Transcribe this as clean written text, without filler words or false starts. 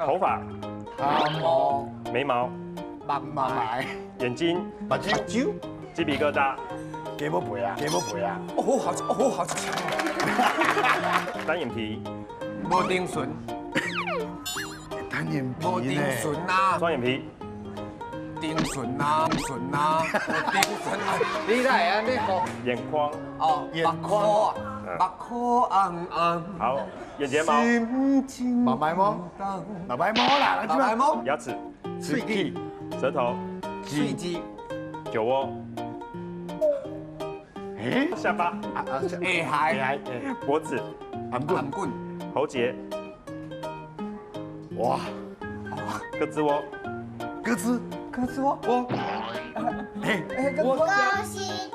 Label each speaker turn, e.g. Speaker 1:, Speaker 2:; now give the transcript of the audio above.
Speaker 1: 头发、
Speaker 2: 头毛、
Speaker 1: 眉毛、
Speaker 2: 目埋、
Speaker 1: 眼睛、
Speaker 2: 目睭、
Speaker 1: 鸡皮疙瘩、
Speaker 2: 鸡母背啊，
Speaker 3: 哦，好强！
Speaker 1: 单眼皮、
Speaker 3: 无丁唇，
Speaker 2: 单眼
Speaker 3: 无丁
Speaker 2: 皮呢？
Speaker 3: 唇啊，
Speaker 1: 双眼皮、
Speaker 3: 丁唇啊，丁唇啊，丁唇啊，你来啊，你好
Speaker 1: 眼眶。
Speaker 3: 哦，
Speaker 2: 眼
Speaker 3: 目眶啊，目眶红红，
Speaker 1: 好，眼睫毛、
Speaker 3: 心情
Speaker 2: 目白毛，目白毛啦，
Speaker 3: 目白毛，
Speaker 1: 牙齿、
Speaker 2: 喙齿、
Speaker 1: 舌头、
Speaker 3: 喙肌，
Speaker 1: 酒窝、
Speaker 2: 诶，
Speaker 1: 下巴、
Speaker 3: 下海，
Speaker 1: 脖子、
Speaker 2: 含棍，
Speaker 3: 含棍，
Speaker 1: 喉结、
Speaker 2: 哇，
Speaker 1: 胳肢窝、
Speaker 2: 鸽子，
Speaker 3: 可是我，
Speaker 2: 嘿，
Speaker 3: 我
Speaker 4: 恭喜